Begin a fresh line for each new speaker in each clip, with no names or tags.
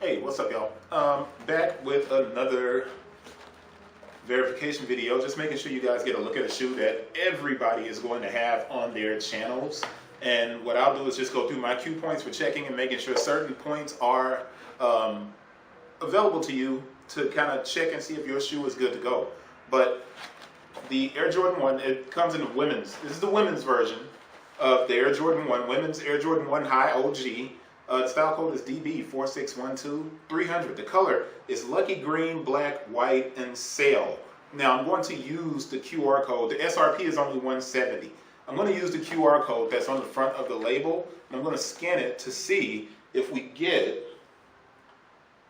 Hey, what's up, y'all? Back with another verification video, just making sure you guys get a look at a shoe that everybody is going to have on their channels. And what I'll do is just go through my cue points for checking and making sure certain points are available to you to kind of check and see if your shoe is good to go. But the Air Jordan 1, it comes in the women's. This is the women's version of the Air Jordan 1, women's Air Jordan 1 High OG. The style code is DB4612-300. The color is lucky green, black, white, and sail. Now I'm going to use the QR code. The SRP is only $170. I'm going to use the QR code that's on the front of the label, and I'm going to scan it to see if we get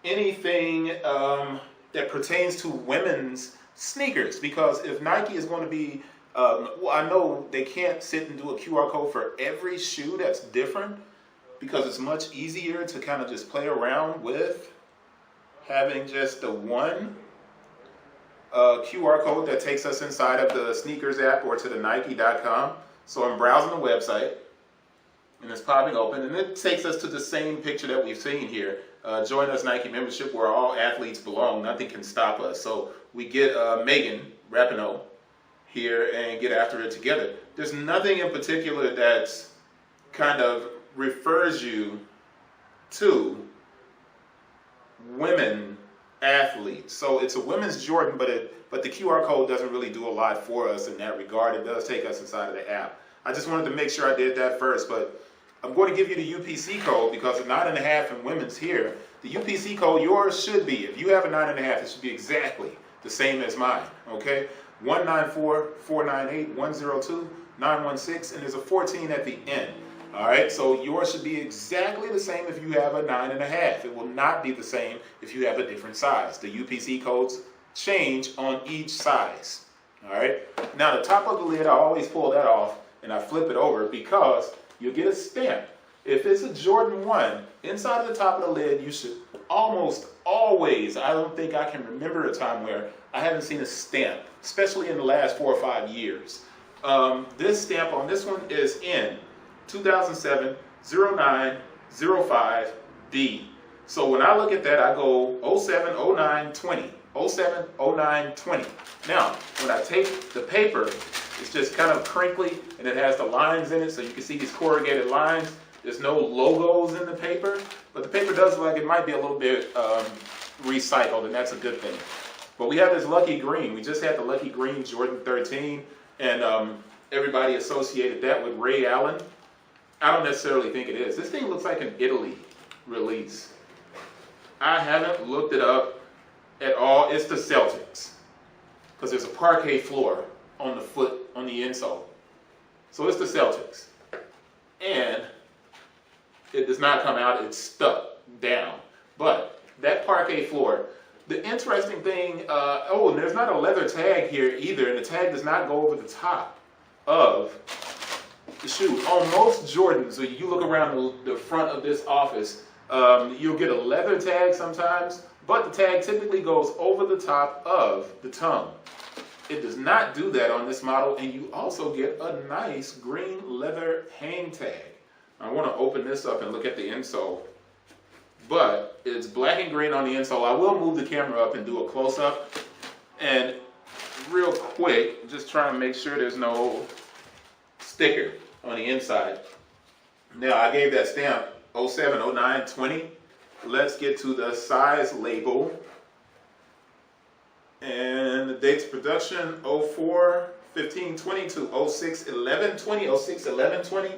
anything that pertains to women's sneakers. Because if Nike is going to be, well, I know they can't sit and do a QR code for every shoe that's different, because it's much easier to kind of just play around with having just the one QR code that takes us inside of the sneakers app or to the Nike.com. So I'm browsing the website and it's popping open and it takes us to the same picture that we've seen here. Join us Nike membership where all athletes belong. Nothing can stop us. So we get Megan Rapinoe here and get after it together. There's nothing in particular that's kind of refers you to women athletes. So it's a women's Jordan, but the QR code doesn't really do a lot for us in that regard. It does take us inside of the app. I just wanted to make sure I did that first, but I'm going to give you the UPC code because the 9.5 in women's here. The UPC code, yours should be, if you have a 9.5, it should be exactly the same as mine, okay? 194-498-102-916, and there's a 14 at the end. All right, so yours should be exactly the same if you have a 9.5. It will not be the same if you have a different size. The UPC codes change on each size. All right, now the top of the lid, I always pull that off and I flip it over because you'll get a stamp. If it's a Jordan 1, inside of the top of the lid, you should almost always, I don't think I can remember a time where I haven't seen a stamp, especially in the last 4 or 5 years. This stamp on this one is in 2007-09-05D. So when I look at that, I go 07-09-20, 07-09-20. Now, when I take the paper, it's just kind of crinkly and it has the lines in it, so you can see these corrugated lines. There's no logos in the paper, but the paper does look like it might be a little bit recycled, and that's a good thing. But we have this lucky green. We just had the lucky green Jordan 13, and everybody associated that with Ray Allen. I don't necessarily think it is. This thing looks like an Italy release. I haven't looked it up at all. It's the Celtics, because there's a parquet floor on the foot, on the insole. So it's the Celtics. And it does not come out, it's stuck down. But that parquet floor, the interesting thing, and there's not a leather tag here either, and the tag does not go over the top of the shoe. On most Jordans, so you look around the front of this office, you'll get a leather tag sometimes, but the tag typically goes over the top of the tongue. It does not do that on this model, and you also get a nice green leather hang tag. I want to open this up and look at the insole, but it's black and green on the insole. I will move the camera up and do a close-up, and real quick, just try and make sure there's no sticker on the inside. Now, I gave that stamp 07, 09, 20. Let's get to the size label. And the dates of production 04, 15, 20 to 06, 11, 20, 06, 11, 20,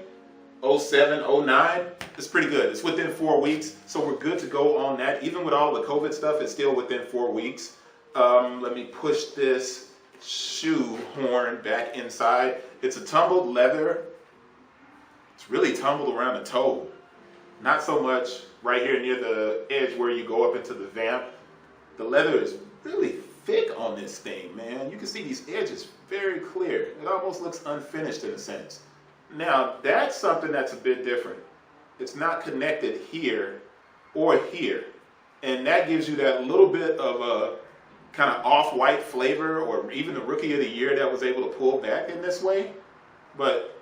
07, 09. It's pretty good. It's within 4 weeks, so we're good to go on that. Even with all the COVID stuff, it's still within 4 weeks. Let me push this shoe horn back inside. It's a tumbled leather. It's really tumbled around the toe. Not so much right here near the edge where you go up into the vamp. The leather is really thick on this thing, man. You can see these edges very clear. It almost looks unfinished in a sense. Now, that's something that's a bit different. It's not connected here or here. And that gives you that little bit of a kind of off-white flavor, or even the Rookie of the Year that was able to pull back in this way. But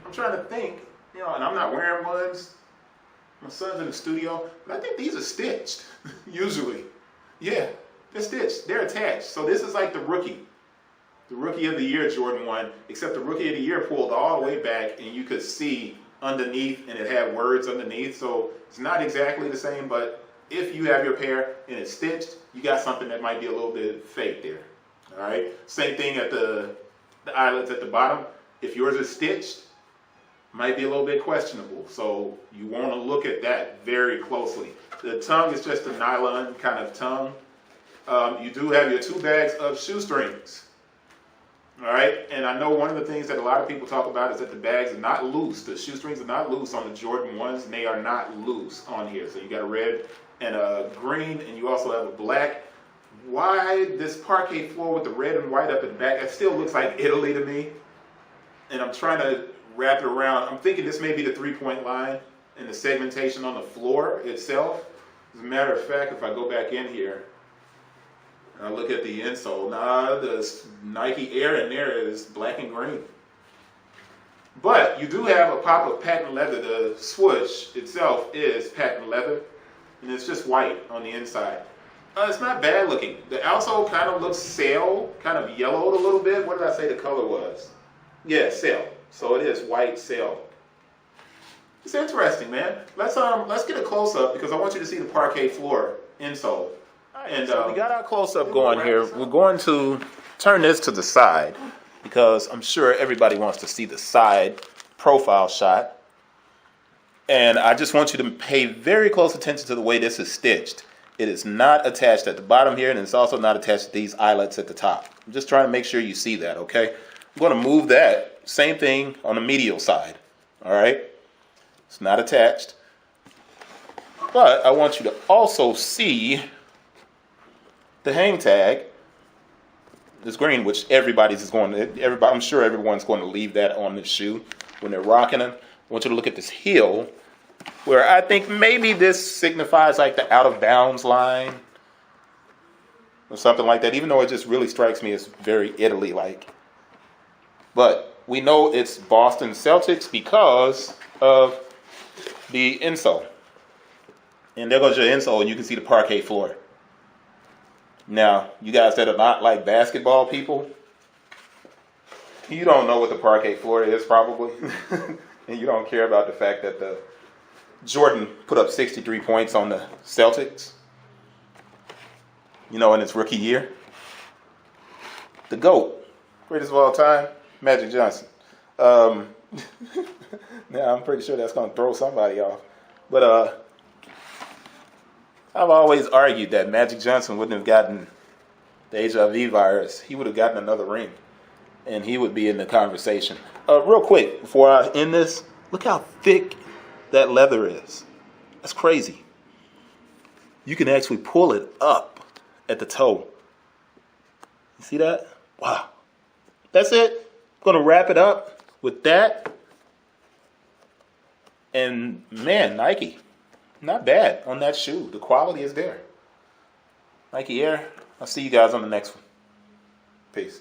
I'm trying to think, and I'm not wearing ones. My son's in the studio, but I think these are stitched, usually. Yeah, they're stitched, they're attached. So this is like the Rookie of the Year Jordan 1, except the Rookie of the Year pulled all the way back and you could see underneath and it had words underneath. So it's not exactly the same, but if you have your pair and it's stitched, you got something that might be a little bit fake there. All right, same thing at the eyelets at the bottom. If yours is stitched, might be a little bit questionable. So you want to look at that very closely. The tongue is just a nylon kind of tongue. You do have your 2 bags of shoestrings. All right, and I know one of the things that a lot of people talk about is that the bags are not loose. The shoestrings are not loose on the Jordan 1s, and they are not loose on here. So you got a red and a green, and you also have a black. Why this parquet floor with the red and white up at the back? It still looks like Italy to me. And I'm trying to wrap it around. I'm thinking this may be the 3-point line and the segmentation on the floor itself. As a matter of fact, if I go back in here, I look at the insole. Nah, the Nike Air in there is black and green. But you do have a pop of patent leather. The swoosh itself is patent leather, and it's just white on the inside. It's not bad looking. The outsole kind of looks sail, kind of yellowed a little bit. What did I say the color was? Yeah, sail. So it is white sail. It's interesting, man. Let's get a close up because I want you to see the parquet floor insole. And so we got our close-up going here. We're going to turn this to the side because I'm sure everybody wants to see the side profile shot. And I just want you to pay very close attention to the way this is stitched. It is not attached at the bottom here, and it's also not attached to these eyelets at the top. I'm just trying to make sure you see that, okay? I'm going to move that. Same thing on the medial side, all right? It's not attached. But I want you to also see the hang tag is green, which I'm sure everyone's going to leave that on this shoe when they're rocking them. I want you to look at this heel where I think maybe this signifies like the out of bounds line or something like that, even though it just really strikes me as very Italy-like. But we know it's Boston Celtics because of the insole. And there goes your insole, and you can see the parquet floor. Now, you guys that are not like basketball people, you don't know what the parquet floor is probably. And you don't care about the fact that the Jordan put up 63 points on the Celtics, in his rookie year. The GOAT, greatest of all time, Magic Johnson. Now, I'm pretty sure that's going to throw somebody off. But I've always argued that Magic Johnson wouldn't have gotten the HIV virus. He would have gotten another ring, and he would be in the conversation. Real quick, before I end this, look how thick that leather is. That's crazy. You can actually pull it up at the toe. You see that? Wow. That's it. I'm going to wrap it up with that. And man, Nike, not bad on that shoe. The quality is there. Nike Air. I'll see you guys on the next one. Peace.